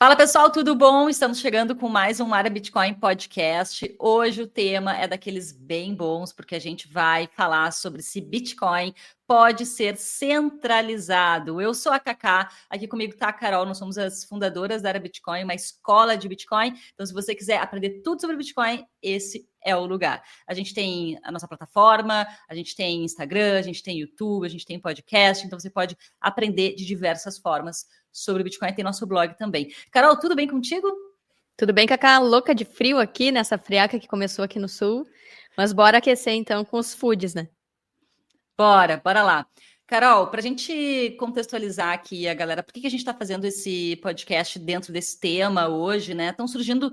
Fala pessoal, tudo bom? Estamos chegando com mais um Mara Bitcoin Podcast. Hoje o tema é daqueles bem bons, porque a gente vai falar sobre se Bitcoin pode ser centralizado. Eu sou a Cacá, aqui comigo está a Carol, nós somos as fundadoras da Era Bitcoin, uma escola de Bitcoin. Então, se você quiser aprender tudo sobre Bitcoin, esse é o lugar. A gente tem a nossa plataforma, a gente tem Instagram, a gente tem YouTube, a gente tem podcast, então você pode aprender de diversas formas sobre Bitcoin, tem nosso blog também. Carol, tudo bem contigo? Tudo bem, Cacá? Louca de frio aqui, nessa friaca que começou aqui no sul. Mas bora aquecer, então, com os foods, né? Bora lá. Carol, para a gente contextualizar aqui a galera, por que a gente está fazendo esse podcast dentro desse tema hoje, né? Estão surgindo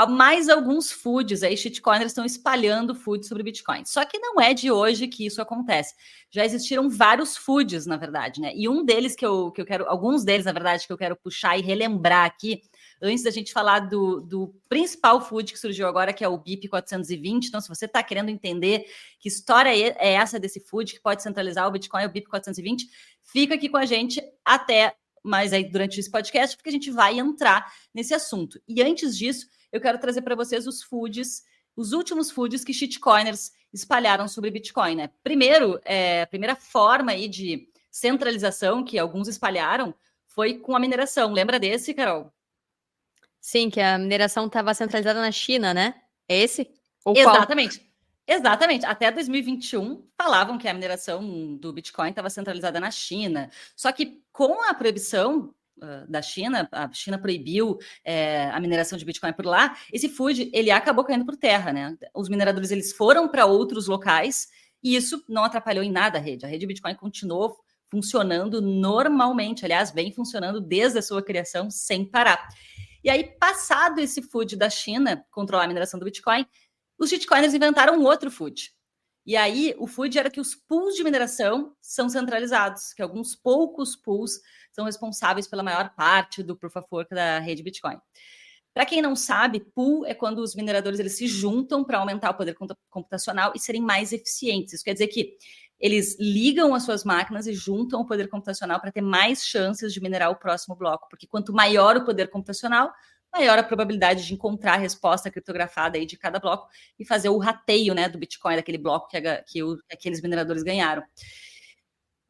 mais alguns foods aí, shitcoiners estão espalhando foods sobre Bitcoin. Só que não é de hoje que isso acontece. Já existiram vários foods, na verdade, né? E um deles que eu quero, alguns deles, na verdade, que eu quero puxar e relembrar aqui, antes da gente falar do principal food que surgiu agora, que é o BIP 420. Então, se você está querendo entender que história é essa desse food que pode centralizar o Bitcoin, o BIP 420, fica aqui com a gente até mais aí durante esse podcast, porque a gente vai entrar nesse assunto. E antes disso, eu quero trazer para vocês os foods, os últimos foods que shitcoiners espalharam sobre Bitcoin, né? Primeiro, a primeira forma aí de centralização que alguns espalharam foi com a mineração. Lembra desse, Carol? Sim, que a mineração estava centralizada na China, né? É esse? Ou Exatamente. Qual? Exatamente. Até 2021, falavam que a mineração do Bitcoin estava centralizada na China. Só que com a proibição da China, a China proibiu a mineração de Bitcoin por lá, esse food, ele acabou caindo por terra, né? Os mineradores, eles foram para outros locais e isso não atrapalhou em nada a rede. A rede Bitcoin continuou funcionando normalmente. Aliás, vem funcionando desde a sua criação sem parar. E aí, passado esse food da China controlar a mineração do Bitcoin, os shitcoiners inventaram um outro food. E aí, o food era que os pools de mineração são centralizados, que alguns poucos pools são responsáveis pela maior parte do Proof of Work da rede Bitcoin. Para quem não sabe, pool é quando os mineradores eles se juntam para aumentar o poder computacional e serem mais eficientes. Isso quer dizer que eles ligam as suas máquinas e juntam o poder computacional para ter mais chances de minerar o próximo bloco, porque quanto maior o poder computacional, maior a probabilidade de encontrar a resposta criptografada aí de cada bloco e fazer o rateio, né, do Bitcoin, daquele bloco que aqueles mineradores ganharam.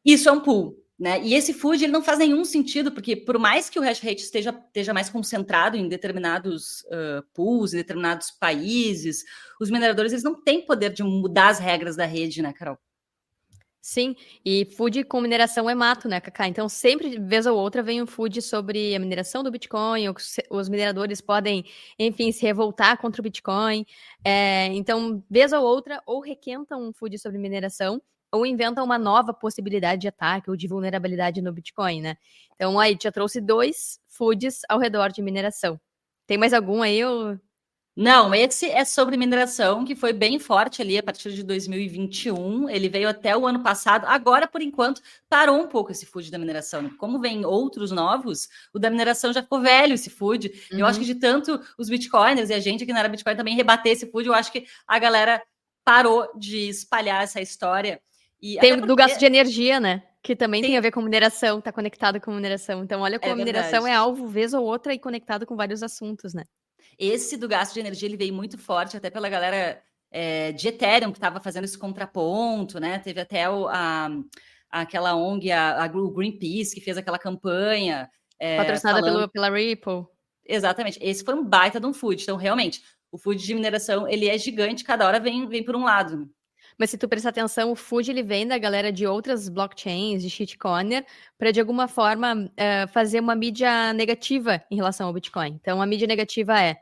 Isso é um pool, né? E esse food ele não faz nenhum sentido, porque por mais que o hash rate esteja mais concentrado em determinados pools, em determinados países, os mineradores eles não têm poder de mudar as regras da rede, né, Carol? Sim, e food com mineração é mato, né, Cacá? Então, sempre, vez ou outra, vem um food sobre a mineração do Bitcoin, ou os mineradores podem, enfim, se revoltar contra o Bitcoin. Então, vez ou outra, ou requentam um food sobre mineração, ou inventam uma nova possibilidade de ataque ou de vulnerabilidade no Bitcoin, né? Então, aí, já trouxe 2 foods ao redor de mineração. Tem mais algum aí? Não, esse é sobre mineração, que foi bem forte ali a partir de 2021. Ele veio até o ano passado. Agora, por enquanto, parou um pouco esse food da mineração. Como vem outros novos, o da mineração já ficou velho, esse food. Uhum. Eu acho que de tanto os bitcoiners e a gente aqui na área Bitcoin também rebater esse food, eu acho que a galera parou de espalhar essa história. E tem do gasto de energia, né? Que também tem a ver com mineração, tá conectado com mineração. Então, olha como a mineração é alvo, vez ou outra, e conectado com vários assuntos, né? Esse do gasto de energia ele veio muito forte, até pela galera de Ethereum que estava fazendo esse contraponto, né? Teve até aquela ONG, o Greenpeace, que fez aquela campanha. Patrocinada pela Ripple. Exatamente. Esse foi um baita de um food. Então, realmente, o food de mineração ele é gigante, cada hora vem por um lado. Mas se tu prestar atenção, o food ele vem da galera de outras blockchains, de shitcoiner, para de alguma forma fazer uma mídia negativa em relação ao Bitcoin. Então, a mídia negativa é: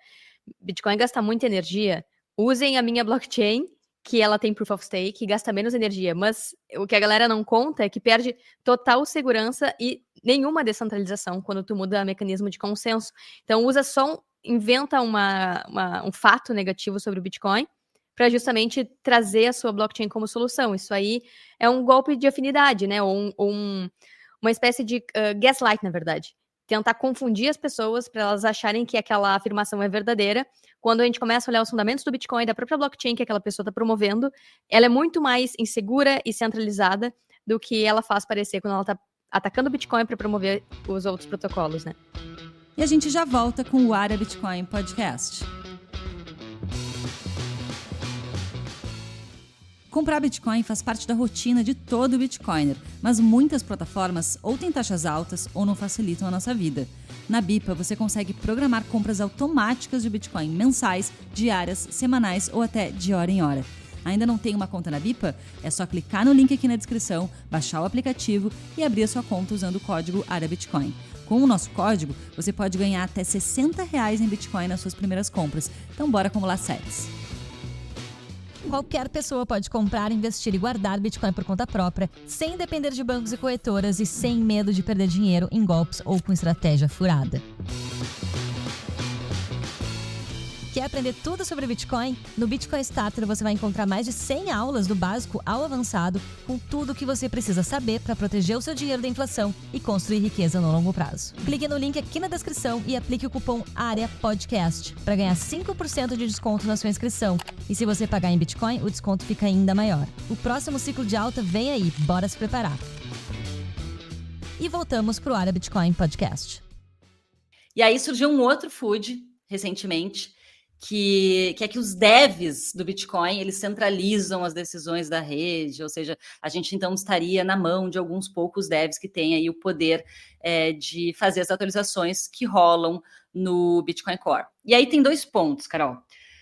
Bitcoin gasta muita energia, usem a minha blockchain, que ela tem Proof of Stake, e gasta menos energia. Mas o que a galera não conta é que perde total segurança e nenhuma descentralização quando tu muda o mecanismo de consenso. Então, inventa um fato negativo sobre o Bitcoin, para justamente trazer a sua blockchain como solução. Isso aí é um golpe de afinidade, né? Ou uma espécie de gaslight, na verdade. Tentar confundir as pessoas para elas acharem que aquela afirmação é verdadeira. Quando a gente começa a olhar os fundamentos do Bitcoin, da própria blockchain que aquela pessoa está promovendo, ela é muito mais insegura e centralizada do que ela faz parecer quando ela está atacando o Bitcoin para promover os outros protocolos, né? E a gente já volta com o Área Bitcoin Podcast. Comprar Bitcoin faz parte da rotina de todo Bitcoiner, mas muitas plataformas ou têm taxas altas ou não facilitam a nossa vida. Na Bipa, você consegue programar compras automáticas de Bitcoin mensais, diárias, semanais ou até de hora em hora. Ainda não tem uma conta na Bipa? É só clicar no link aqui na descrição, baixar o aplicativo e abrir a sua conta usando o código ARABITCOIN. Com o nosso código, você pode ganhar até R$60 em Bitcoin nas suas primeiras compras. Então bora acumular sats. Qualquer pessoa pode comprar, investir e guardar Bitcoin por conta própria, sem depender de bancos e corretoras e sem medo de perder dinheiro em golpes ou com estratégia furada. Quer aprender tudo sobre Bitcoin? No Bitcoin Starter você vai encontrar mais de 100 aulas do básico ao avançado, com tudo o que você precisa saber para proteger o seu dinheiro da inflação e construir riqueza no longo prazo. Clique no link aqui na descrição e aplique o cupom AREAPODCAST para ganhar 5% de desconto na sua inscrição. E se você pagar em Bitcoin, o desconto fica ainda maior. O próximo ciclo de alta vem aí, bora se preparar. E voltamos para o Área Bitcoin Podcast. E aí surgiu um outro food recentemente, que é que os devs do Bitcoin, eles centralizam as decisões da rede, ou seja, a gente então estaria na mão de alguns poucos devs que têm aí o poder de fazer as atualizações que rolam no Bitcoin Core. E aí tem 2 pontos, Carol.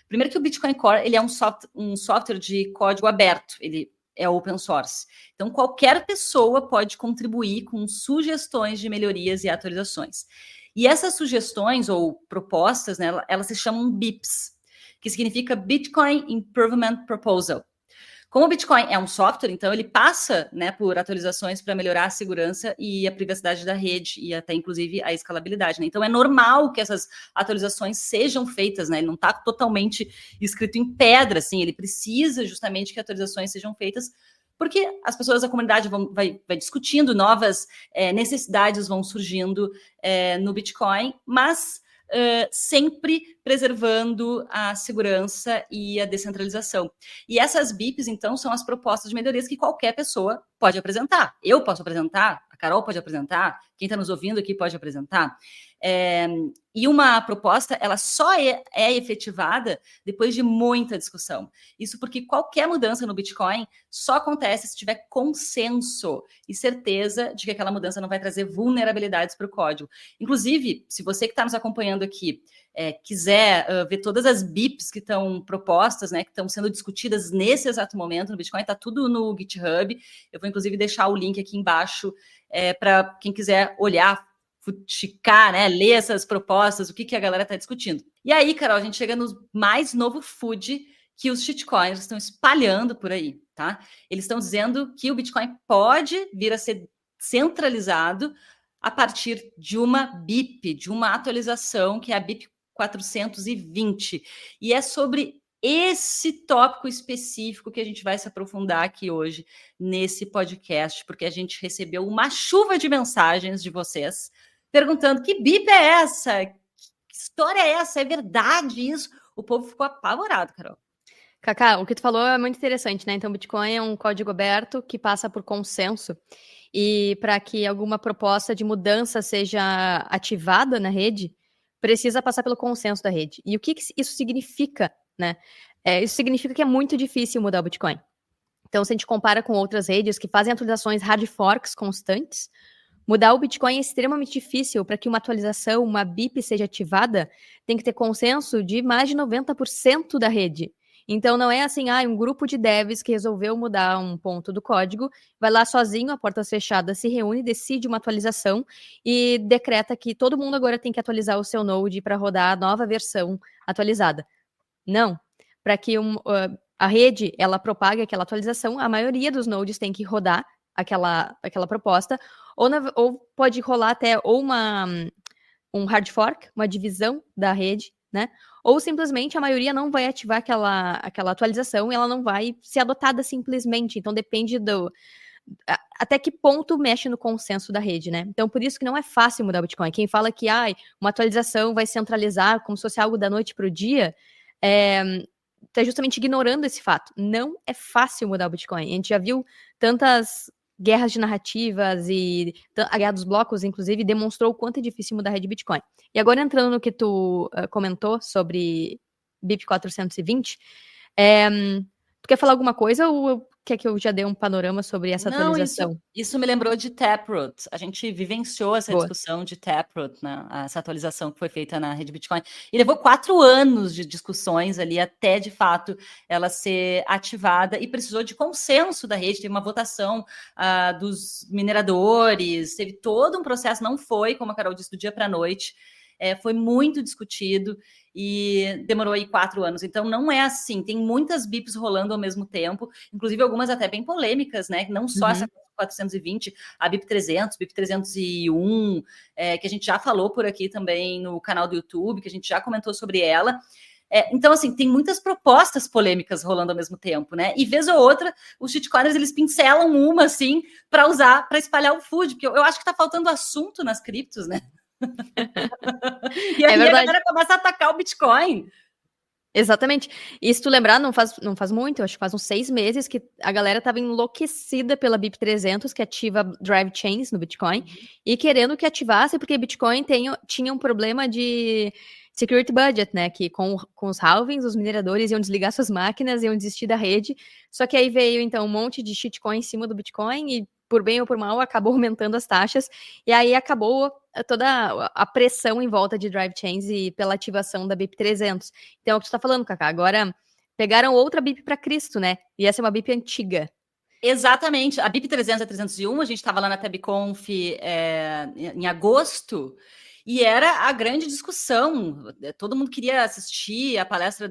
Primeiro que o Bitcoin Core, ele é um software de código aberto, ele é open source. Então, qualquer pessoa pode contribuir com sugestões de melhorias e atualizações. E essas sugestões ou propostas, né, elas se chamam BIPs, que significa Bitcoin Improvement Proposal. Como o Bitcoin é um software, então ele passa, né, por atualizações para melhorar a segurança e a privacidade da rede e até, inclusive, a escalabilidade. Né? Então, é normal que essas atualizações sejam feitas, né? Ele não está totalmente escrito em pedra, assim, ele precisa justamente que atualizações sejam feitas porque as pessoas da comunidade vai discutindo, novas necessidades vão surgindo no Bitcoin, mas sempre preservando a segurança e a descentralização. E essas BIPs, então, são as propostas de melhorias que qualquer pessoa pode apresentar. Eu posso apresentar, a Carol pode apresentar, quem está nos ouvindo aqui pode apresentar. E uma proposta, ela só é efetivada depois de muita discussão. Isso porque qualquer mudança no Bitcoin só acontece se tiver consenso e certeza de que aquela mudança não vai trazer vulnerabilidades para o código. Inclusive, se você que está nos acompanhando aqui quiser ver todas as BIPs que estão propostas, né, que estão sendo discutidas nesse exato momento no Bitcoin, está tudo no GitHub. Eu vou, inclusive, deixar o link aqui embaixo para quem quiser olhar, futicar, né, ler essas propostas, o que a galera está discutindo. E aí, Carol, a gente chega no mais novo food que os shitcoins estão espalhando por aí, tá? Eles estão dizendo que o Bitcoin pode vir a ser centralizado a partir de uma BIP, de uma atualização, que é a BIP 420. E é sobre esse tópico específico que a gente vai se aprofundar aqui hoje nesse podcast, porque a gente recebeu uma chuva de mensagens de vocês perguntando que BIP é essa? Que história é essa? É verdade isso? O povo ficou apavorado, Carol. Cacá, o que tu falou é muito interessante, né? Então, Bitcoin é um código aberto que passa por consenso. E para que alguma proposta de mudança seja ativada na rede, precisa passar pelo consenso da rede. E o que isso significa, né? Isso significa que é muito difícil mudar o Bitcoin. Então, se a gente compara com outras redes que fazem atualizações hard forks constantes, mudar o Bitcoin é extremamente difícil. Para que uma atualização, uma BIP seja ativada, tem que ter consenso de mais de 90% da rede. Então, não é assim, um grupo de devs que resolveu mudar um ponto do código, vai lá sozinho, a portas fechadas, se reúne, decide uma atualização e decreta que todo mundo agora tem que atualizar o seu node para rodar a nova versão atualizada. Não. Para que a rede ela propague aquela atualização, a maioria dos nodes tem que rodar aquela proposta, ou pode rolar até um hard fork, uma divisão da rede, né? Ou simplesmente a maioria não vai ativar aquela atualização e ela não vai ser adotada simplesmente. Então depende até que ponto mexe no consenso da rede, né? Então por isso que não é fácil mudar o Bitcoin. Quem fala que uma atualização vai centralizar como se fosse algo da noite para o dia, está justamente ignorando esse fato. Não é fácil mudar o Bitcoin. A gente já viu tantas guerras de narrativas e a guerra dos blocos, inclusive, demonstrou o quanto é difícil mudar a rede Bitcoin. E agora, entrando no que tu comentou sobre BIP 420, tu quer falar alguma coisa ou quer que eu já dê um panorama sobre essa Não, atualização? isso me lembrou de Taproot. A gente vivenciou essa Boa. discussão de Taproot, né? Essa atualização que foi feita na rede Bitcoin. E levou 4 anos de discussões ali até, de fato, ela ser ativada e precisou de consenso da rede. Teve uma votação dos mineradores, teve todo um processo. Não foi, como a Carol disse, do dia para a noite. Foi muito discutido e demorou aí 4 anos. Então, não é assim. Tem muitas BIPs rolando ao mesmo tempo, inclusive algumas até bem polêmicas, né? Não só essa 420, a BIP 300, BIP 301, que a gente já falou por aqui também no canal do YouTube, que a gente já comentou sobre ela. Então, assim, tem muitas propostas polêmicas rolando ao mesmo tempo, né? E vez ou outra, os shitcoiners, eles pincelam uma, assim, para usar, para espalhar o FUD, porque eu acho que tá faltando assunto nas criptos, né? E aí a galera começa a atacar o Bitcoin. Exatamente. E se tu lembrar, não faz muito, acho que faz uns 6 meses que a galera estava enlouquecida pela BIP 300, que ativa Drive Chains no Bitcoin, e querendo que ativasse, porque Bitcoin tinha um problema de security budget, né? Que com os halvings, os mineradores iam desligar suas máquinas, iam desistir da rede. Só que aí veio, então, um monte de shitcoin em cima do Bitcoin e, por bem ou por mal, acabou aumentando as taxas. E aí acabou toda a pressão em volta de Drive Chains e pela ativação da BIP 300. Então, é o que tu tá falando, Cacá. Agora, pegaram outra BIP para Cristo, né? E essa é uma BIP antiga. Exatamente. A BIP 300 e 301, a gente estava lá na TabConf em agosto, e era a grande discussão. Todo mundo queria assistir a palestra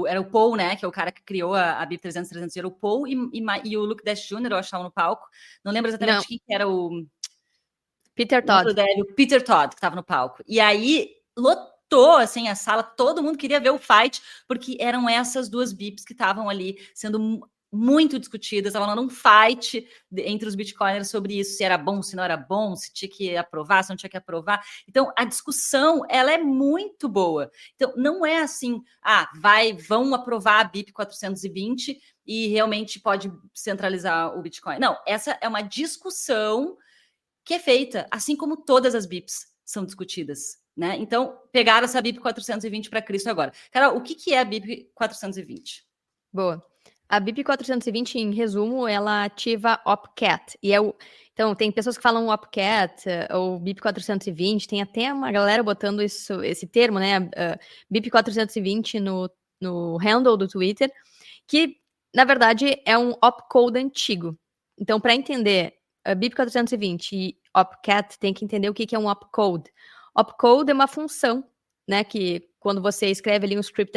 era o Paul, né? Que é o cara que criou a BIP 300 e 301, era o Paul e o Luke Dash Jr., eu achava, no palco. Não lembro exatamente quem que era o... Peter Todd. O Peter Todd, que estava no palco. E aí, lotou, assim, a sala, todo mundo queria ver o fight, porque eram essas duas BIPs que estavam ali sendo muito discutidas, estavam falando um fight entre os bitcoiners sobre isso, se era bom, se não era bom, se tinha que aprovar, se não tinha que aprovar. Então, a discussão, ela é muito boa. Então, não é assim, vão aprovar a BIP 420 e realmente pode centralizar o Bitcoin. Não, essa é uma discussão que é feita, assim como todas as BIPs são discutidas, né? Então, pegaram essa BIP 420 para Cristo agora. Carol, o que é a BIP 420? Boa. A BIP 420, em resumo, ela ativa OPCAT. Então, tem pessoas que falam OPCAT ou BIP 420, tem até uma galera botando esse termo, né? BIP 420 no handle do Twitter, que, na verdade, é um opcode antigo. Então, para entender a BIP 420 e OPCAT, tem que entender o que é um opcode. Opcode é uma função, né, que quando você escreve ali um script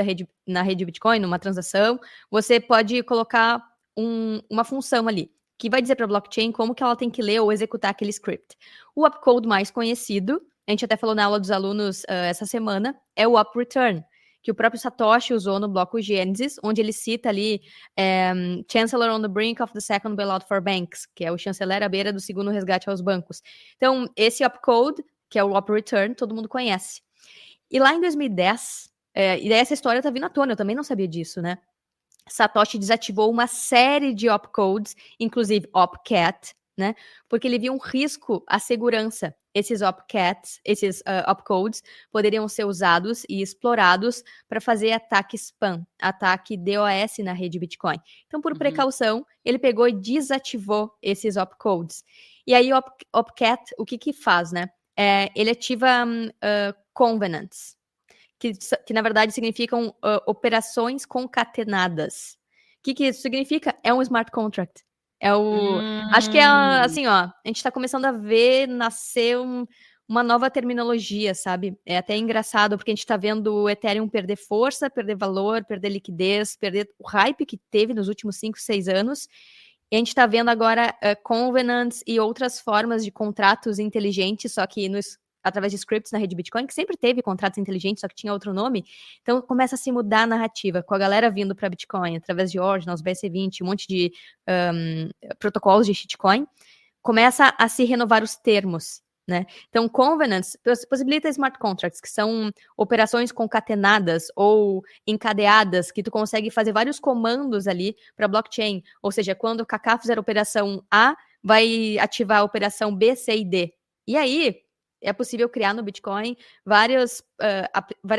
na rede Bitcoin, numa transação, você pode colocar uma função ali, que vai dizer para a blockchain como que ela tem que ler ou executar aquele script. O opcode mais conhecido, a gente até falou na aula dos alunos essa semana, é o OP-Return, que o próprio Satoshi usou no bloco Gênesis, onde ele cita ali Chancellor on the brink of the second bailout for banks, que é o chanceler à beira do segundo resgate aos bancos. Então, esse opcode, que é o OP-Return, todo mundo conhece. E lá em 2010, e daí essa história tá vindo à tona, eu também não sabia disso, né? Satoshi desativou uma série de opcodes, inclusive OPCAT, né? Porque ele viu um risco à segurança. Esses OPCATs, esses opcodes, poderiam ser usados e explorados para fazer ataque spam, ataque DOS na rede Bitcoin. Então, por precaução, ele pegou e desativou esses opcodes. E aí, OPCAT, o que faz, né? Ele ativa covenants, que na verdade significam operações concatenadas. O que isso significa? É um smart contract. Acho que assim, ó, a gente tá começando a ver nascer uma nova terminologia, sabe? É até engraçado, porque a gente tá vendo o Ethereum perder força, perder valor, perder liquidez, perder o hype que teve nos últimos 5, 6 anos. E a gente tá vendo agora covenants e outras formas de contratos inteligentes, só que através de scripts na rede Bitcoin, que sempre teve contratos inteligentes, só que tinha outro nome. Então, começa a se mudar a narrativa, com a galera vindo para Bitcoin, através de Ordinals, BSC20, um monte de protocolos de shitcoin, começa a se renovar os termos, né? Então, covenants possibilita smart contracts, que são operações concatenadas ou encadeadas, que tu consegue fazer vários comandos ali para blockchain. Ou seja, quando o Kaká fizer a operação A, vai ativar a operação B, C e D. E aí, é possível criar no Bitcoin várias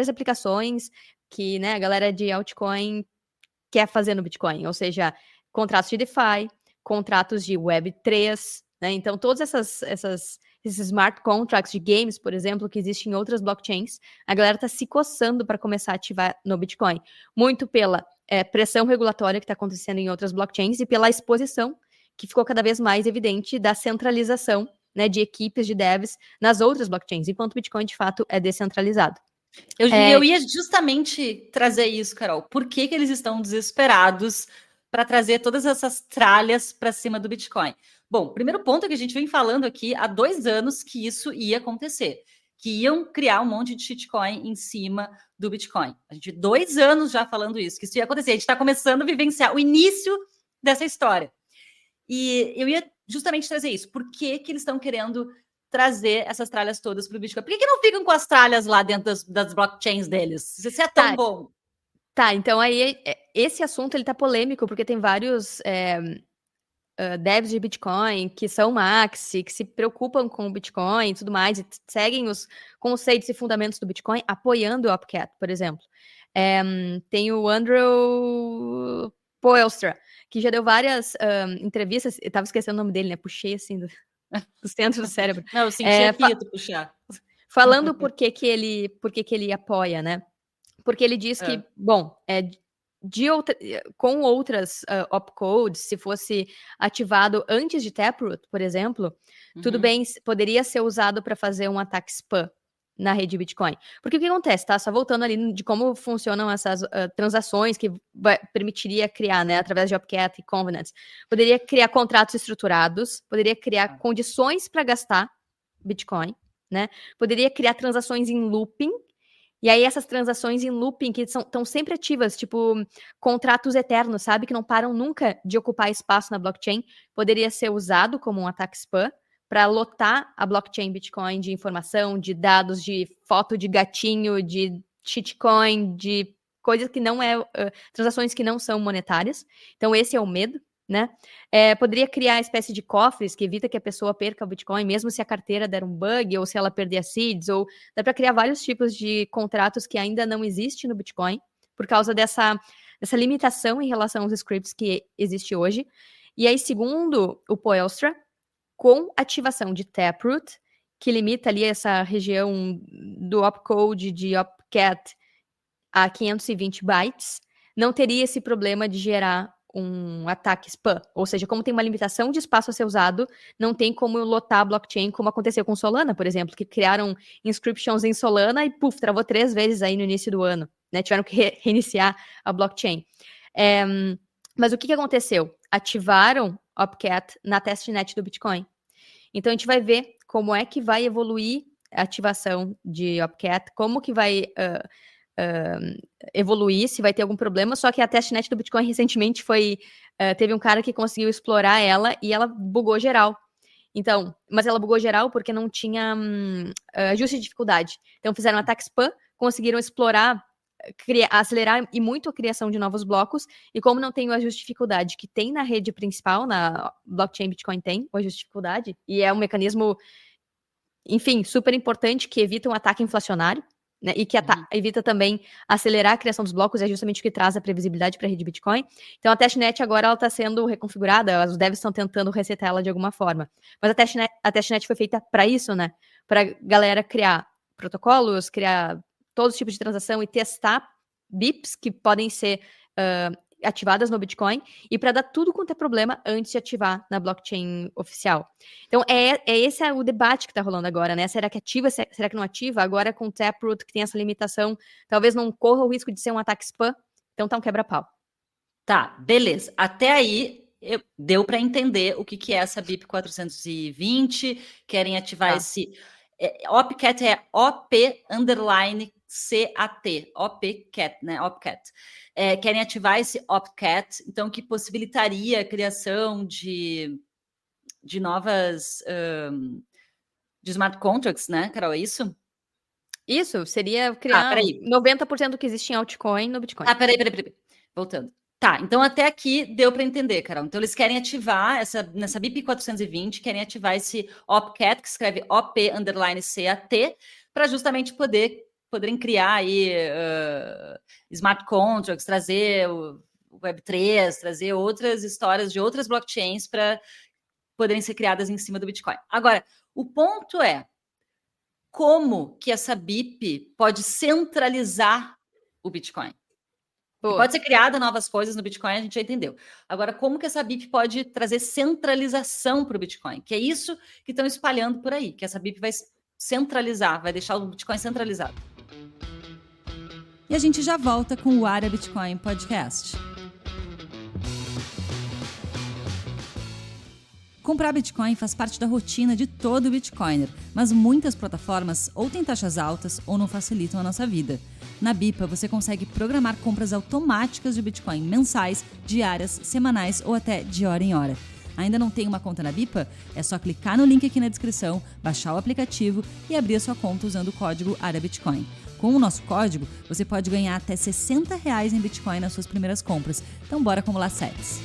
aplicações que, né, a galera de altcoin quer fazer no Bitcoin, ou seja, contratos de DeFi, contratos de Web3, né? Então, todos esses smart contracts de games, por exemplo, que existem em outras blockchains, a galera está se coçando para começar a ativar no Bitcoin. Muito pela pressão regulatória que está acontecendo em outras blockchains e pela exposição que ficou cada vez mais evidente da centralização, né, de equipes de devs nas outras blockchains, enquanto o Bitcoin, de fato, é descentralizado. Eu ia justamente trazer isso, Carol. Por que eles estão desesperados para trazer todas essas tralhas para cima do Bitcoin? Bom, primeiro ponto é que a gente vem falando aqui há 2 anos que isso ia acontecer, que iam criar um monte de shitcoin em cima do Bitcoin. A gente 2 anos já falando isso, que isso ia acontecer. A gente está começando a vivenciar o início dessa história. E eu ia justamente trazer isso. Por que eles estão querendo trazer essas tralhas todas para o Bitcoin? Por que não ficam com as tralhas lá dentro das blockchains deles? Se isso é tão bom. Tá, então aí esse assunto ele tá polêmico, porque tem vários devs de Bitcoin que são maxi, que se preocupam com o Bitcoin e tudo mais, e seguem os conceitos e fundamentos do Bitcoin, apoiando o Opcat, por exemplo. Tem o Andrew Poelstra, que já deu várias entrevistas, eu tava esquecendo o nome dele, né? Puxei assim do centro do cérebro. Não, eu senti aqui tu puxar. Falando por que ele apoia, né? Porque ele diz que, bom, com outras opcodes, se fosse ativado antes de Taproot, por exemplo, tudo bem, poderia ser usado para fazer um ataque spam na rede Bitcoin. Porque o que acontece, tá? Só voltando ali de como funcionam essas transações que permitiria criar, né, através de Opcat e Covenants. Poderia criar contratos estruturados, poderia criar condições para gastar Bitcoin, né? Poderia criar transações em looping. E aí essas transações em looping que estão sempre ativas, tipo contratos eternos, sabe? Que não param nunca de ocupar espaço na blockchain, poderia ser usado como um ataque spam para lotar a blockchain Bitcoin de informação, de dados, de foto de gatinho, de shitcoin, de coisas que não transações que não são monetárias. Então esse é o medo, né? Poderia criar espécie de cofres que evita que a pessoa perca o Bitcoin, mesmo se a carteira der um bug, ou se ela perder as seeds, ou dá para criar vários tipos de contratos que ainda não existem no Bitcoin, por causa dessa limitação em relação aos scripts que existe hoje. E aí, segundo o Poelstra, com ativação de Taproot, que limita ali essa região do opcode de Opcat a 520 bytes, não teria esse problema de gerar um ataque spam. Ou seja, como tem uma limitação de espaço a ser usado, não tem como lotar a blockchain, como aconteceu com Solana, por exemplo, que criaram inscriptions em Solana e, travou 3 vezes aí no início do ano, né? Tiveram que reiniciar a blockchain. Mas o que aconteceu? Ativaram Opcat na testnet do Bitcoin. Então, a gente vai ver como é que vai evoluir a ativação de Opcat, como que vai evoluir, se vai ter algum problema, só que a testnet do Bitcoin recentemente teve um cara que conseguiu explorar ela e ela bugou geral. Então, mas ela bugou geral porque não tinha ajuste de dificuldade. Então fizeram um ataque spam, conseguiram explorar, acelerar e muito a criação de novos blocos, e como não tem o ajuste de dificuldade que tem na rede principal, na blockchain Bitcoin tem o ajuste de dificuldade, e é um mecanismo, enfim, super importante que evita um ataque inflacionário, né, e que evita também acelerar a criação dos blocos, é justamente o que traz a previsibilidade para a rede Bitcoin. Então a testnet agora está sendo reconfigurada, os devs estão tentando resetar ela de alguma forma. Mas a testnet foi feita para isso, né? Para galera criar protocolos, criar todos os tipos de transação e testar BIPs que podem ser ativadas no Bitcoin e para dar tudo quanto é problema antes de ativar na blockchain oficial. Então, esse é o debate que está rolando agora, né? Será que ativa, será que não ativa? Agora com o Taproot, que tem essa limitação, talvez não corra o risco de ser um ataque spam. Então, tá um quebra-pau. Tá, beleza. Até aí, deu para entender o que é essa BIP 420, querem ativar esse... Opcat é OP_CAT, Opcat, né? Opcat. Querem ativar esse Opcat, então que possibilitaria a criação de novas de smart contracts, né, Carol? É isso? Isso, seria criar 90% do que existe em altcoin no Bitcoin. Peraí. Voltando. Tá, então até aqui deu para entender, Carol. Então eles querem ativar nessa BIP 420, querem ativar esse OPCAT, que escreve OP_CAT, para justamente poderem criar aí smart contracts, trazer o Web3, trazer outras histórias de outras blockchains para poderem ser criadas em cima do Bitcoin. Agora, o ponto é como que essa BIP pode centralizar o Bitcoin? Que pode ser criada novas coisas no Bitcoin, a gente já entendeu. Agora, como que essa BIP pode trazer centralização para o Bitcoin? Que é isso que estão espalhando por aí, que essa BIP vai centralizar, vai deixar o Bitcoin centralizado. E a gente já volta com o Área Bitcoin Podcast. Comprar Bitcoin faz parte da rotina de todo Bitcoiner, mas muitas plataformas ou têm taxas altas ou não facilitam a nossa vida. Na Bipa, você consegue programar compras automáticas de Bitcoin mensais, diárias, semanais ou até de hora em hora. Ainda não tem uma conta na Bipa? É só clicar no link aqui na descrição, baixar o aplicativo e abrir a sua conta usando o código ARABITCOIN. Com o nosso código, você pode ganhar até R$60 em Bitcoin nas suas primeiras compras. Então bora acumular sats.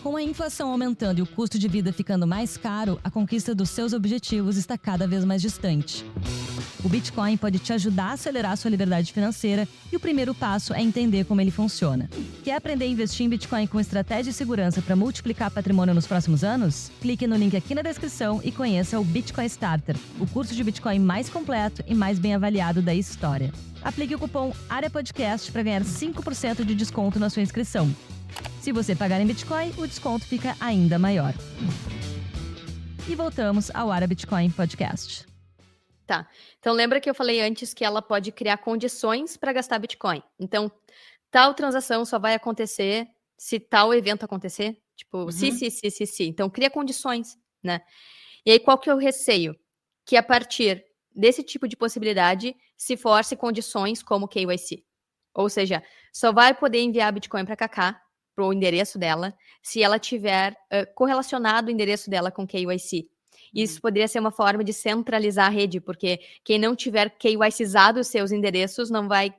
Com a inflação aumentando e o custo de vida ficando mais caro, a conquista dos seus objetivos está cada vez mais distante. O Bitcoin pode te ajudar a acelerar sua liberdade financeira e o primeiro passo é entender como ele funciona. Quer aprender a investir em Bitcoin com estratégia e segurança para multiplicar patrimônio nos próximos anos? Clique no link aqui na descrição e conheça o Bitcoin Starter, o curso de Bitcoin mais completo e mais bem avaliado da história. Aplique o cupom AREAPODCAST para ganhar 5% de desconto na sua inscrição. Se você pagar em Bitcoin, o desconto fica ainda maior. E voltamos ao Área Bitcoin Podcast. Tá. Então lembra que eu falei antes que ela pode criar condições para gastar Bitcoin. Então, tal transação só vai acontecer se tal evento acontecer. Tipo, se. Então, cria condições, né? E aí, qual que é o receio? Que a partir desse tipo de possibilidade se force condições como KYC. Ou seja, só vai poder enviar Bitcoin para Kaká, para o endereço dela, se ela tiver correlacionado o endereço dela com KYC. Isso poderia ser uma forma de centralizar a rede, porque quem não tiver KYCizado os seus endereços não vai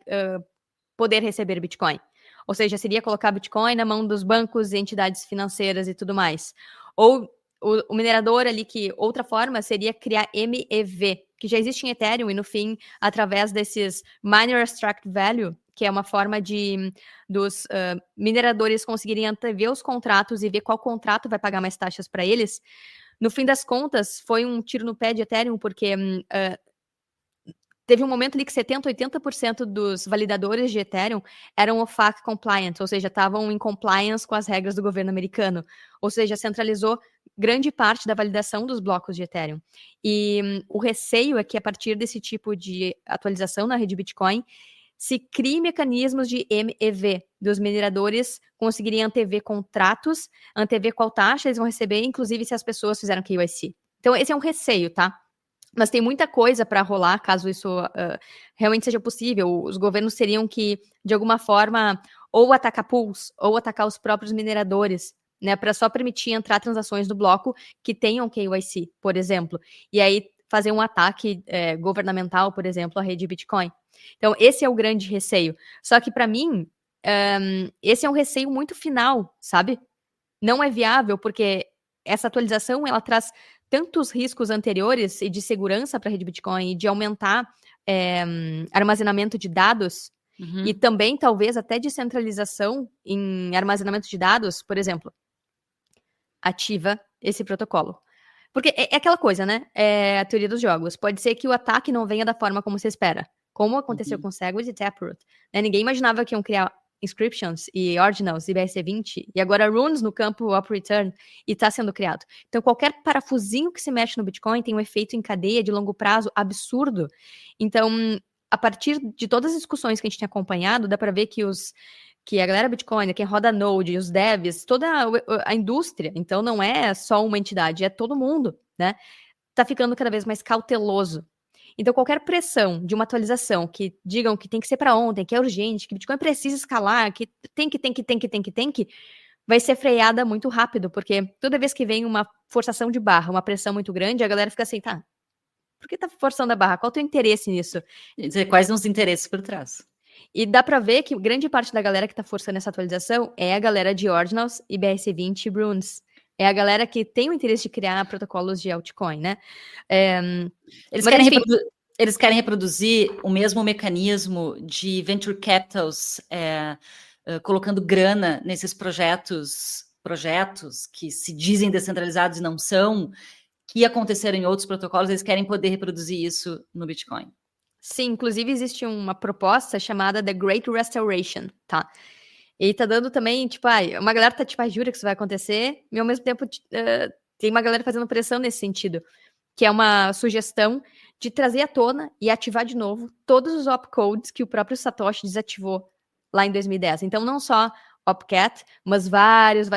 poder receber Bitcoin. Ou seja, seria colocar Bitcoin na mão dos bancos e entidades financeiras e tudo mais. Ou o minerador ali, que outra forma seria criar MEV, que já existe em Ethereum, e no fim, através desses Miner Abstract Value, que é uma forma dos mineradores conseguirem antever os contratos e ver qual contrato vai pagar mais taxas para eles. No fim das contas, foi um tiro no pé de Ethereum, porque teve um momento ali que 70%, 80% dos validadores de Ethereum eram OFAC compliant, ou seja, estavam em compliance com as regras do governo americano. Ou seja, centralizou grande parte da validação dos blocos de Ethereum. E o receio é que, a partir desse tipo de atualização na rede Bitcoin, se crie mecanismos de MEV, dos mineradores conseguirem antever contratos, antever qual taxa eles vão receber, inclusive se as pessoas fizeram KYC. Então, esse é um receio, tá? Mas tem muita coisa para rolar, caso isso realmente seja possível. Os governos teriam que, de alguma forma, ou atacar pools, ou atacar os próprios mineradores, né, para só permitir entrar transações do bloco que tenham KYC, por exemplo. E aí fazer um ataque governamental, por exemplo, à rede Bitcoin. Então, esse é o grande receio. Só que, para mim, esse é um receio muito final, sabe? Não é viável, porque essa atualização, ela traz tantos riscos anteriores e de segurança para a rede Bitcoin e de aumentar armazenamento de dados e também, talvez, até de centralização em armazenamento de dados, por exemplo, ativa esse protocolo. Porque é aquela coisa, né? É a teoria dos jogos. Pode ser que o ataque não venha da forma como você espera. Como aconteceu com Segwit e Taproot. Né? Ninguém imaginava que iam criar inscriptions e ordinals e BRC20 e agora runes no campo up return e está sendo criado. Então, qualquer parafusinho que se mexe no Bitcoin tem um efeito em cadeia de longo prazo absurdo. Então, a partir de todas as discussões que a gente tem acompanhado, dá para ver que a galera Bitcoin, quem roda Node, os devs, toda a indústria, então não é só uma entidade, é todo mundo, né? Tá ficando cada vez mais cauteloso. Então, qualquer pressão de uma atualização que digam que tem que ser para ontem, que é urgente, que Bitcoin precisa escalar, que tem que, vai ser freada muito rápido, porque toda vez que vem uma forçação de barra, uma pressão muito grande, a galera fica assim, tá, por que tá forçando a barra? Qual é o teu interesse nisso? Quais são os interesses por trás? E dá pra ver que grande parte da galera que tá forçando essa atualização é a galera de Ordinals e BRC20 e Brunes. É a galera que tem o interesse de criar protocolos de altcoin, né? Eles Mas, querem, enfim, eles querem reproduzir o mesmo mecanismo de venture capitals, colocando grana nesses projetos que se dizem descentralizados e não são, que aconteceram em outros protocolos, eles querem poder reproduzir isso no Bitcoin. sim, inclusive existe uma proposta chamada The Great Restoration, tá? E tá dando também, tipo, uma galera tá tipo, jura que isso vai acontecer, e ao mesmo tempo tem uma galera fazendo pressão nesse sentido, que é uma sugestão de trazer à tona e ativar de novo todos os opcodes que o próprio Satoshi desativou lá em 2010. Então, não só opcat, mas vários.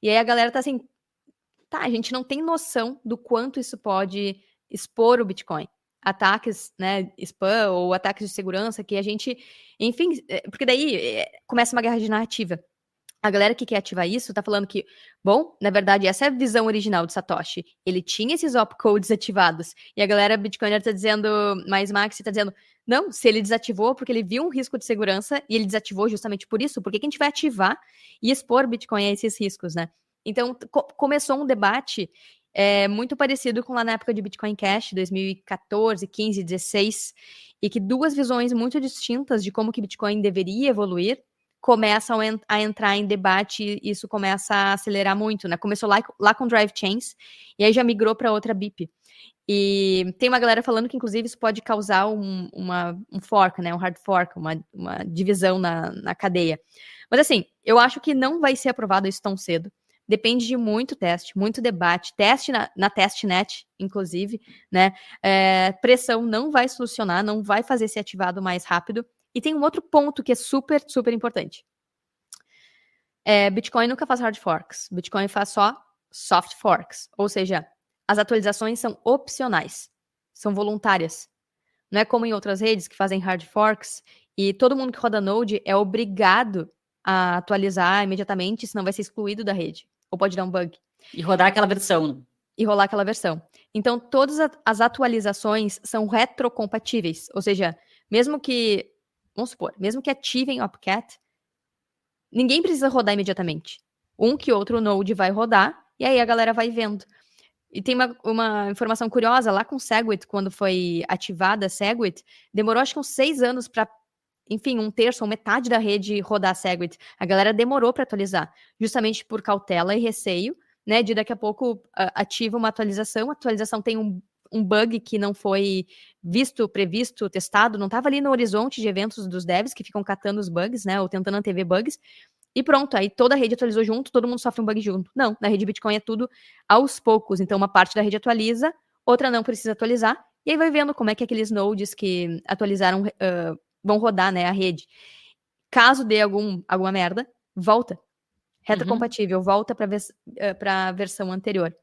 E aí a galera tá assim, tá, a gente não tem noção do quanto isso pode expor o Bitcoin. Ataques, né, spam ou ataques de segurança que a gente, enfim, porque daí começa uma guerra de narrativa. A galera que quer ativar isso tá falando que, bom, na verdade, essa é a visão original do Satoshi. Ele tinha esses opcodes ativados. E a galera Bitcoiner tá dizendo, mais Maxi tá dizendo, não, se ele desativou porque ele viu um risco de segurança e ele desativou justamente por isso, porque que a gente vai ativar e expor Bitcoin a esses riscos, né? Então, começou um debate muito parecido com lá na época de Bitcoin Cash, 2014, 15, 16, e que duas visões muito distintas de como que Bitcoin deveria evoluir começam a entrar em debate e isso começa a acelerar muito, né? Começou lá com Drive Chains e aí já migrou para outra BIP. E tem uma galera falando que, inclusive, isso pode causar um fork, né? Um hard fork, uma divisão na cadeia. Mas, assim, eu acho que não vai ser aprovado isso tão cedo. Depende de muito teste, muito debate, teste na testnet, inclusive, né? Pressão não vai solucionar, não vai fazer ser ativado mais rápido. E tem um outro ponto que é super, super importante. Bitcoin nunca faz hard forks. Bitcoin faz só soft forks. Ou seja, as atualizações são opcionais. São voluntárias. Não é como em outras redes que fazem hard forks e todo mundo que roda Node é obrigado a atualizar imediatamente, senão vai ser excluído da rede. Ou pode dar um bug. E rodar aquela versão. E rolar aquela versão. Então, todas as atualizações são retrocompatíveis. Ou seja, mesmo que, vamos supor, mesmo que ativem opcat, ninguém precisa rodar imediatamente. Um que outro node vai rodar, e aí a galera vai vendo. E tem uma informação curiosa, lá com Segwit, quando foi ativada a Segwit, demorou acho que uns 6 anos para, enfim, 1/3 ou metade da rede rodar a Segwit. A galera demorou para atualizar, justamente por cautela e receio, né, de daqui a pouco ativa uma atualização, a atualização tem um bug que não foi visto, previsto, testado, não estava ali no horizonte de eventos dos devs que ficam catando os bugs, né, ou tentando antever bugs, e pronto, aí toda a rede atualizou junto, todo mundo sofre um bug junto. Não, na rede Bitcoin é tudo aos poucos, então uma parte da rede atualiza, outra não precisa atualizar, e aí vai vendo como é que aqueles nodes que atualizaram vão rodar, né, a rede. Caso dê alguma merda, volta. Retrocompatível, volta para a versão anterior.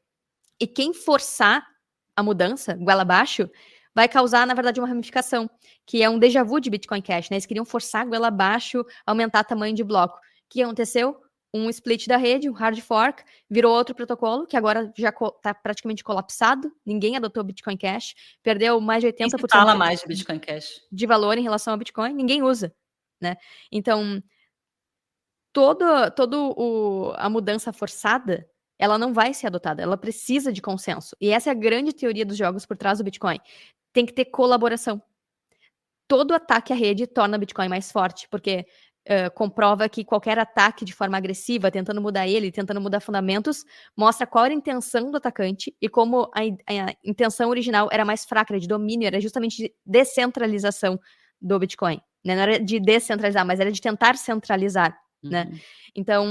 E quem forçar a mudança, goela abaixo, vai causar, na verdade, uma ramificação, que é um déjà vu de Bitcoin Cash, né? Eles queriam forçar a goela abaixo, aumentar o tamanho de bloco. O que aconteceu? Um split da rede, um hard fork, virou outro protocolo, que agora já está praticamente colapsado, ninguém adotou Bitcoin Cash, perdeu mais de 80% se fala mais de Bitcoin Cash. De valor em relação ao Bitcoin, ninguém usa, né? Então, toda a mudança forçada, ela não vai ser adotada, ela precisa de consenso. E essa é a grande teoria dos jogos por trás do Bitcoin. Tem que ter colaboração. Todo ataque à rede torna o Bitcoin mais forte, porque comprova que qualquer ataque de forma agressiva, tentando mudar ele, tentando mudar fundamentos, mostra qual era a intenção do atacante e como a intenção original era mais fraca, era de domínio, era justamente de descentralização do Bitcoin. Né? Não era de descentralizar, mas era de tentar centralizar. Né? Então,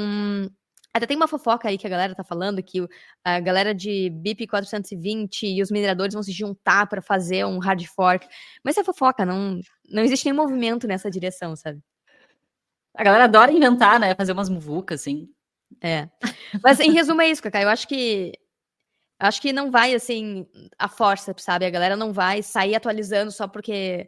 até tem uma fofoca aí que a galera tá falando que a galera de BIP 420 e os mineradores vão se juntar para fazer um hard fork. Mas é fofoca, não existe nenhum movimento nessa direção, sabe? A galera adora inventar, né? Fazer umas muvucas, assim. Mas em resumo é isso, Cacá. Eu acho que não vai, assim, a força, sabe? A galera não vai sair atualizando só porque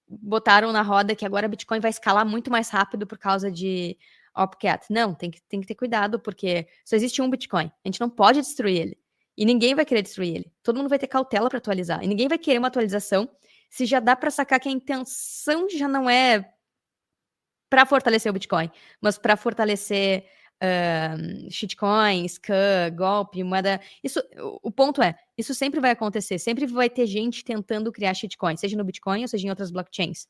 botaram na roda que agora a Bitcoin vai escalar muito mais rápido por causa de opcat. Não, tem que ter cuidado, porque só existe um Bitcoin. A gente não pode destruir ele. E ninguém vai querer destruir ele. Todo mundo vai ter cautela para atualizar. E ninguém vai querer uma atualização se já dá para sacar que a intenção já não é para fortalecer o Bitcoin, mas para fortalecer shitcoin, scam, golpe, moeda. O ponto é, isso sempre vai acontecer, sempre vai ter gente tentando criar shitcoin, seja no Bitcoin ou seja em outras blockchains.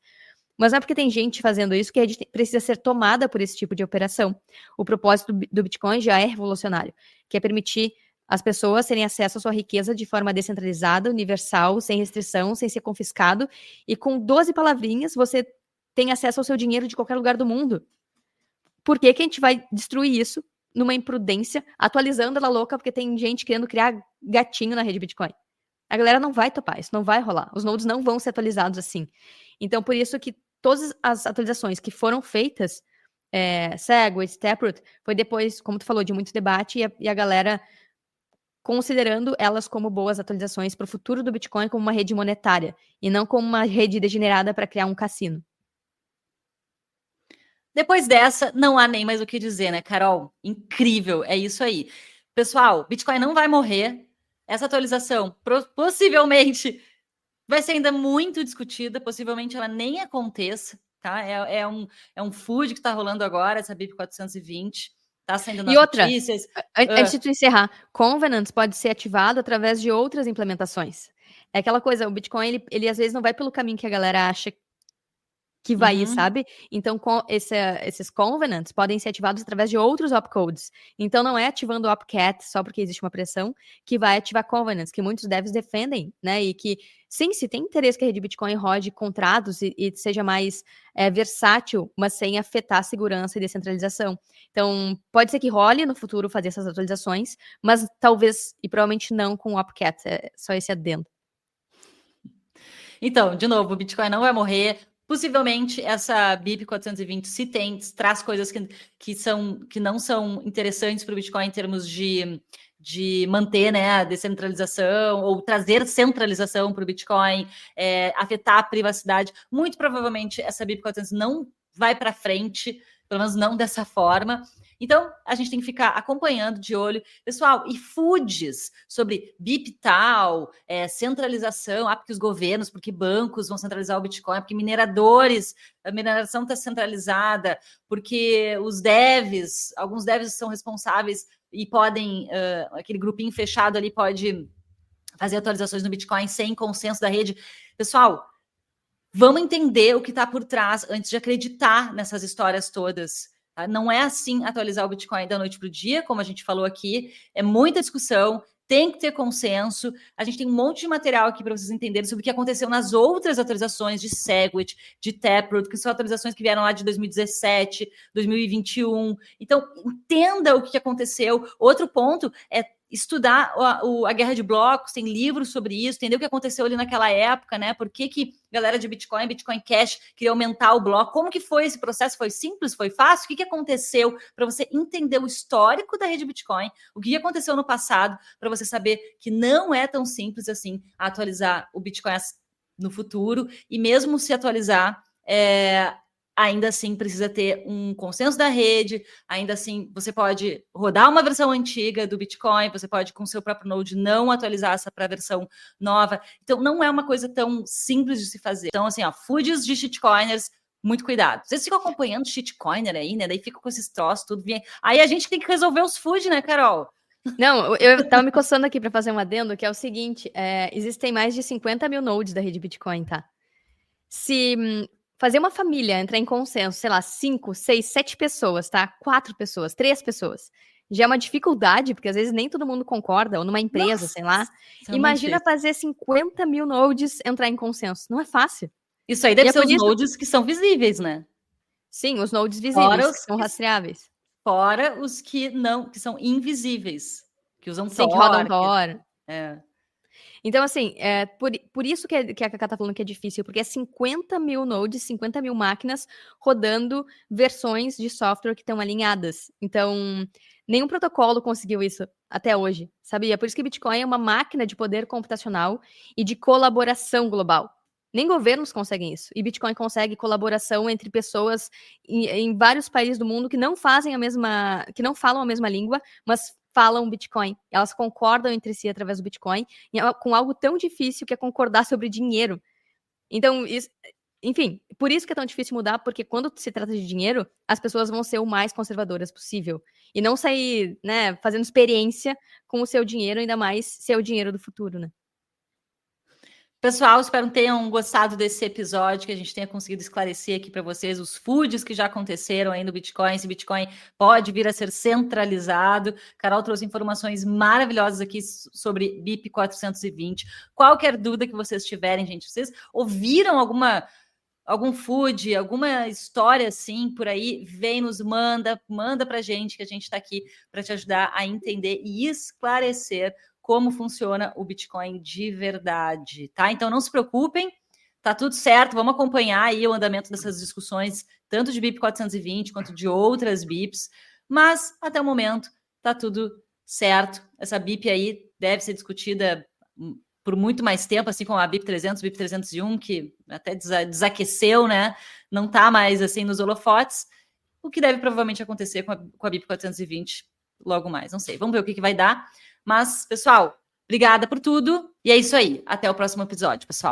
Mas não é porque tem gente fazendo isso que a gente precisa ser tomada por esse tipo de operação. O propósito do Bitcoin já é revolucionário, que é permitir as pessoas terem acesso à sua riqueza de forma descentralizada, universal, sem restrição, sem ser confiscado, e com 12 palavrinhas você tem acesso ao seu dinheiro de qualquer lugar do mundo. Por que a gente vai destruir isso numa imprudência, atualizando ela louca, porque tem gente querendo criar gatinho na rede Bitcoin? A galera não vai topar, isso não vai rolar. Os nodes não vão ser atualizados assim. Então, por isso que todas as atualizações que foram feitas, Segwit, Taproot, foi depois, como tu falou, de muito debate e a galera considerando elas como boas atualizações para o futuro do Bitcoin como uma rede monetária e não como uma rede degenerada para criar um cassino. Depois dessa, não há nem mais o que dizer, né, Carol? Incrível, é isso aí. Pessoal, Bitcoin não vai morrer. Essa atualização possivelmente vai ser ainda muito discutida, possivelmente ela nem aconteça, tá? É um FUD que está rolando agora, essa BIP 420, tá saindo nas notícias. Antes de tu encerrar, Covenants pode ser ativado através de outras implementações. É aquela coisa, o Bitcoin, ele às vezes não vai pelo caminho que a galera acha que vai ir, sabe? Então, esses covenants podem ser ativados através de outros opcodes. Então, não é ativando o opcat só porque existe uma pressão que vai ativar covenants, que muitos devs defendem, né? E que, sim, se tem interesse que a rede Bitcoin rode contratos e seja mais versátil, mas sem afetar a segurança e descentralização. Então, pode ser que role no futuro fazer essas atualizações, mas talvez, e provavelmente não com o opcat, é só esse adendo. Então, de novo, o Bitcoin não vai morrer. Possivelmente essa BIP 420 se traz coisas que não são interessantes para o Bitcoin em termos de manter, né, a descentralização ou trazer centralização para o Bitcoin, afetar a privacidade. Muito provavelmente essa BIP 420 não vai para frente, pelo menos não dessa forma. Então, a gente tem que ficar acompanhando de olho. Pessoal, e FUDs sobre BIP tal, centralização, porque os governos, porque bancos vão centralizar o Bitcoin, porque mineradores, a mineração está centralizada, porque os devs, alguns devs são responsáveis e podem, aquele grupinho fechado ali pode fazer atualizações no Bitcoin sem consenso da rede. Pessoal, vamos entender o que está por trás antes de acreditar nessas histórias todas. Tá? Não é assim atualizar o Bitcoin da noite para o dia, como a gente falou aqui. É muita discussão, tem que ter consenso. A gente tem um monte de material aqui para vocês entenderem sobre o que aconteceu nas outras atualizações de Segwit, de Taproot, que são atualizações que vieram lá de 2017, 2021. Então, entenda o que aconteceu. Outro ponto é estudar a guerra de blocos, tem livros sobre isso, entender o que aconteceu ali naquela época, né? Por que galera de Bitcoin Cash queria aumentar o bloco? Como que foi esse processo? Foi simples? Foi fácil? O que aconteceu? Para você entender o histórico da rede Bitcoin, o que aconteceu no passado, para você saber que não é tão simples assim atualizar o Bitcoin no futuro, e mesmo se atualizar, ainda assim precisa ter um consenso da rede, ainda assim você pode rodar uma versão antiga do Bitcoin, você pode com seu próprio node não atualizar essa para a versão nova. Então não é uma coisa tão simples de se fazer. Então assim, FUDs de shitcoiners, muito cuidado. Vocês ficam acompanhando shitcoiner aí, né? Daí fica com esses troços, tudo vem. Aí a gente tem que resolver os FUD, né, Carol? Não, eu tava me coçando aqui para fazer um adendo, que é o seguinte, existem mais de 50 mil nodes da rede Bitcoin, tá? Se fazer uma família entrar em consenso, sei lá, 5, 6, 7 pessoas, tá? 4 pessoas, 3 pessoas. Já é uma dificuldade, porque às vezes nem todo mundo concorda, ou numa empresa, sei lá. Imagina fazer 50 mil nodes entrar em consenso. Não é fácil. Isso aí deve ser os nodes que são visíveis, né? Sim, os nodes visíveis, que são rastreáveis. Fora os que não, que são invisíveis, que usam Sim, Tor. que rodam Tor. Então, assim, por isso que a Cacá tá falando que é difícil, porque é 50 mil nodes, 50 mil máquinas rodando versões de software que estão alinhadas. Então, nenhum protocolo conseguiu isso até hoje, sabia? Por isso que Bitcoin é uma máquina de poder computacional e de colaboração global. Nem governos conseguem isso. E Bitcoin consegue colaboração entre pessoas em vários países do mundo que não fazem que não falam a mesma língua, mas falam Bitcoin. Elas concordam entre si através do Bitcoin com algo tão difícil que é concordar sobre dinheiro. Então, enfim, por isso que é tão difícil mudar, porque quando se trata de dinheiro, as pessoas vão ser o mais conservadoras possível. E não sair, né, fazendo experiência com o seu dinheiro, ainda mais ser o dinheiro do futuro, né? Pessoal, espero que tenham gostado desse episódio, que a gente tenha conseguido esclarecer aqui para vocês os FUDs que já aconteceram aí no Bitcoin, se Bitcoin pode vir a ser centralizado. Carol trouxe informações maravilhosas aqui sobre BIP 420. Qualquer dúvida que vocês tiverem, gente, vocês ouviram algum FUD, alguma história assim por aí, vem, nos manda pra gente, que a gente está aqui para te ajudar a entender e esclarecer como funciona o Bitcoin de verdade, tá? Então não se preocupem, tá tudo certo, vamos acompanhar aí o andamento dessas discussões, tanto de BIP 420 quanto de outras BIPs, mas até o momento tá tudo certo. Essa BIP aí deve ser discutida por muito mais tempo, assim como a BIP 300, BIP 301, que até desaqueceu, né? Não tá mais assim nos holofotes, o que deve provavelmente acontecer com a BIP 420 logo mais, não sei. Vamos ver o que vai dar. Mas, pessoal, obrigada por tudo. E é isso aí. Até o próximo episódio, pessoal.